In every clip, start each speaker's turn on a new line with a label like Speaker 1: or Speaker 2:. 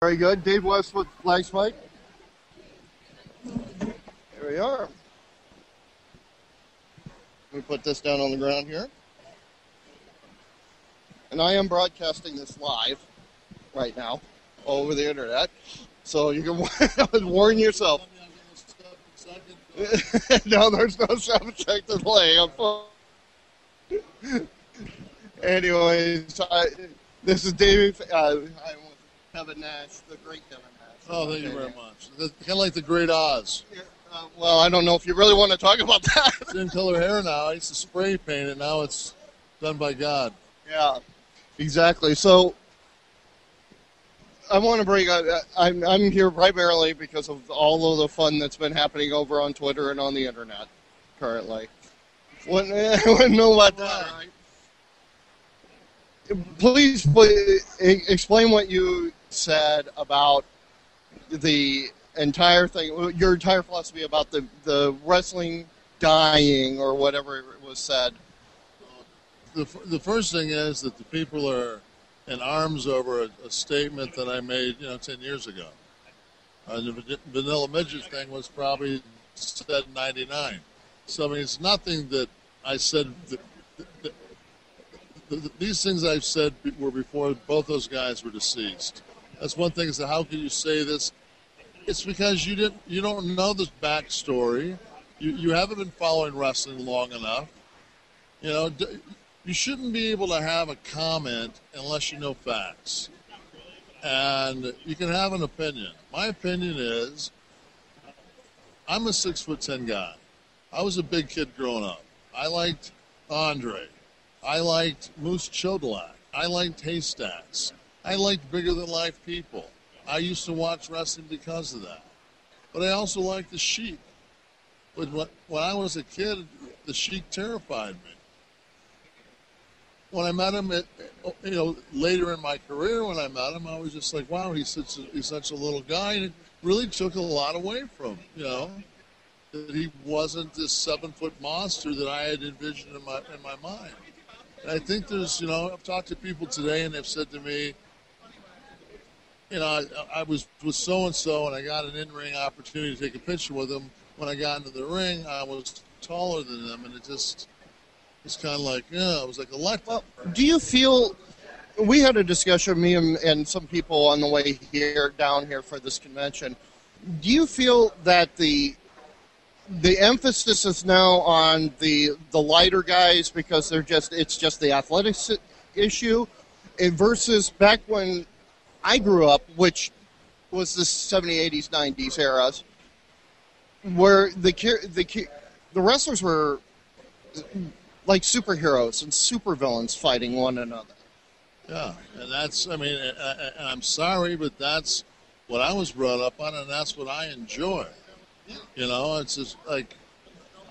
Speaker 1: Very good. Dave West with LagSpike. Here we are. Let me put this down on the ground here. And I am broadcasting this live right now over the internet. So you can warn yourself. No, there's no 7-second delay. Anyways, this is Dave. I'm with Kevin Nash, the great Kevin Nash.
Speaker 2: Oh, thank you very much. Kind of like the Great Oz.
Speaker 1: Yeah, well, I don't know if you really want to talk about that.
Speaker 2: Same color hair now. I used to spray paint it. Now it's done by God.
Speaker 1: Yeah, exactly. So I want to bring up, I'm here primarily because of all of the fun that's been happening over on Twitter and on the internet currently. Wouldn't know about that, right? Please explain what you said about the entire thing, your entire philosophy about the wrestling dying or whatever it was said.
Speaker 2: The first thing is that the people are in arms over a statement that I made, 10 years ago. The Vanilla Midget thing was probably said in '99. So, I mean, it's nothing that I said. These things I've said were before both those guys were deceased. That's one thing. Is that how can you say this? It's because you don't know the backstory. You haven't been following wrestling long enough. You shouldn't be able to have a comment unless you know facts. And you can have an opinion. My opinion is, I'm a 6'10" guy. I was a big kid growing up. I liked Andre. I liked Moose Chodolak. I liked Haystacks. I liked bigger-than-life people. I used to watch wrestling because of that. But I also liked the Sheik. But when I was a kid, the Sheik terrified me. When I met him, later in my career, when I met him, I was just like, wow, he's such a little guy, and it really took a lot away from him, that he wasn't this 7-foot monster that I had envisioned in my mind. And I think there's, I've talked to people today, and they've said to me, I was with so-and-so, and I got an in-ring opportunity to take a picture with him. When I got into the ring, I was taller than them, and it's kind of like, it was like electric.
Speaker 1: Well, do you feel, we had a discussion, me and some people on the way down here for this convention. Do you feel that the emphasis is now on the lighter guys because it's just the athletics issue, versus back when I grew up, which was the 70s, 80s, 90s eras, where the wrestlers were like superheroes and supervillains fighting one another.
Speaker 2: Yeah, and and I'm sorry, but that's what I was brought up on, and that's what I enjoy. It's just like,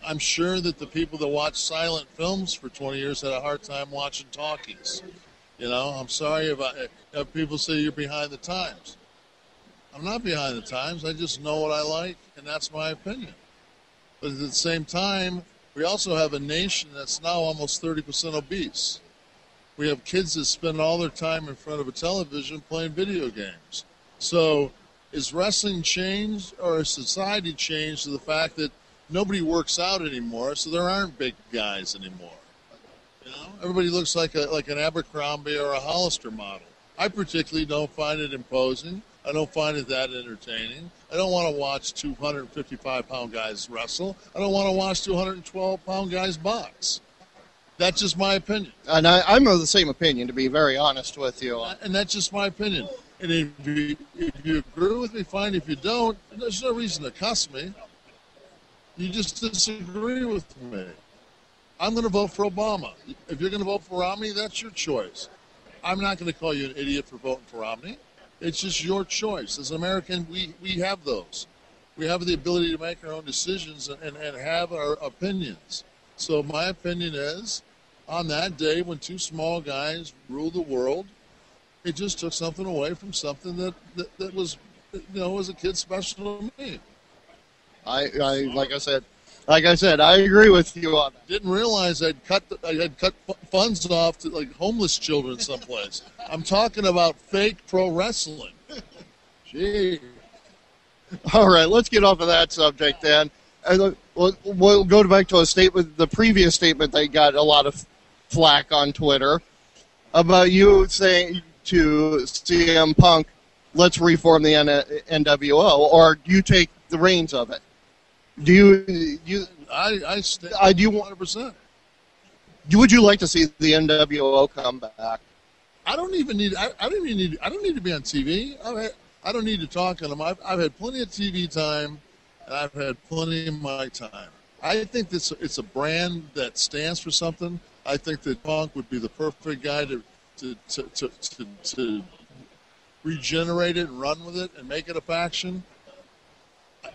Speaker 2: I'm sure that the people that watch silent films for 20 years had a hard time watching talkies. I'm sorry if people say you're behind the times. I'm not behind the times. I just know what I like, and that's my opinion. But at the same time, we also have a nation that's now almost 30% obese. We have kids that spend all their time in front of a television playing video games. So is wrestling changed, or has society changed to the fact that nobody works out anymore, so there aren't big guys anymore? Everybody looks like an Abercrombie or a Hollister model. I particularly don't find it imposing. I don't find it that entertaining. I don't want to watch 255-pound guys wrestle. I don't want to watch 212-pound guys box. That's just my opinion.
Speaker 1: And I'm of the same opinion, to be very honest with you.
Speaker 2: And that's just my opinion. And if you agree with me, fine. If you don't, there's no reason to cuss me. You just disagree with me. I'm going to vote for Obama. If you're going to vote for Romney, that's your choice. I'm not going to call you an idiot for voting for Romney. It's just your choice. As an American, we have those. We have the ability to make our own decisions and have our opinions. So my opinion is, on that day when two small guys ruled the world, it just took something away from something that was, as a kid, special to me.
Speaker 1: Like I said, I agree with you on that.
Speaker 2: Didn't realize I'd cut funds off to like homeless children someplace. I'm talking about fake pro wrestling. Gee.
Speaker 1: All right, let's get off of that subject then. And we'll go back to a statement, the previous statement that got a lot of flack on Twitter about you saying to CM Punk, let's reform the NWO, or do you take the reins of it? Do you?
Speaker 2: I stand
Speaker 1: do you want?
Speaker 2: 100%.
Speaker 1: Would you like to see the NWO come back?
Speaker 2: I don't even need. I don't need to be on TV. I don't need to talk on them. I've had plenty of TV time, and I've had plenty of my time. I think it's a brand that stands for something. I think that Punk would be the perfect guy to regenerate it and run with it and make it a faction.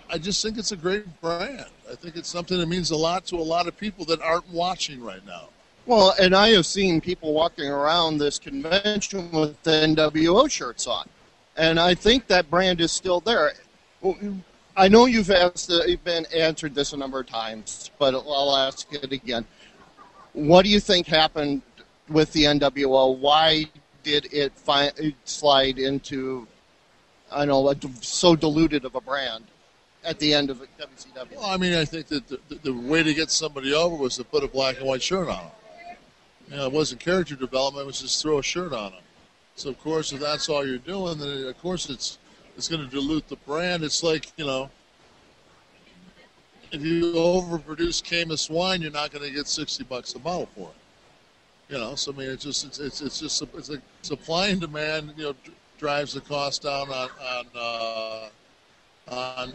Speaker 2: I just think it's a great brand. I think it's something that means a lot to a lot of people that aren't watching right now.
Speaker 1: Well, and I have seen people walking around this convention with the NWO shirts on, and I think that brand is still there. I know you've been answered this a number of times, but I'll ask it again. What do you think happened with the NWO? Why did it slide into, so diluted of a brand at the end of WCW?
Speaker 2: Well, I mean, I think that the way to get somebody over was to put a black and white shirt on them. It wasn't character development; it was just throw a shirt on them. So, of course, if that's all you're doing, then of course it's going to dilute the brand. It's like, if you overproduce Camus wine, you're not going to get $60 a bottle for it. So I mean, it's just supply and demand. Drives the cost down on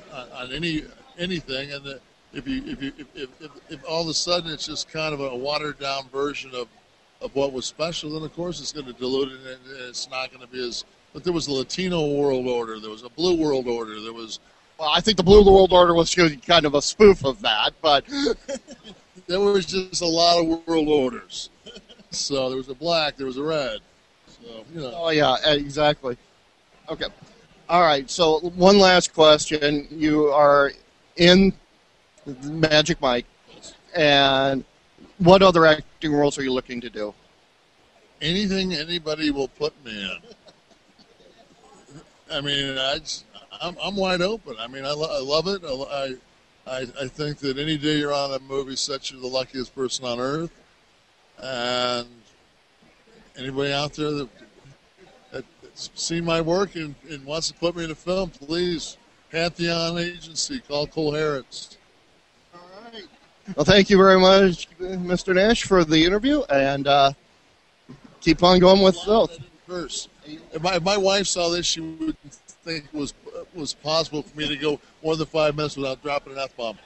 Speaker 2: anything, and if all of a sudden it's just kind of a watered down version of what was special, then of course it's going to dilute it, and it's not going to be as. But there was a Latino world order, there was a blue world order, there was.
Speaker 1: Well, I think the Blue World Order was kind of a spoof of that, but
Speaker 2: there was just a lot of world orders. So there was a black, there was a red. So
Speaker 1: Oh yeah, exactly. Okay. All right. So one last question: you are in Magic Mike, and what other acting roles are you looking to do?
Speaker 2: Anything anybody will put me in. I mean, I'm wide open. I mean, I love it. I think that any day you're on a movie set, you're the luckiest person on earth. And anybody out there that's seen my work and wants to put me in a film, please, Pantheon Agency, call Cole Harris.
Speaker 1: All right. Well, thank you very much, Mr. Nash, for the interview, and keep on going with both.
Speaker 2: If my wife saw this, she would think it was possible for me to go more than 5 minutes without dropping an F-bomb.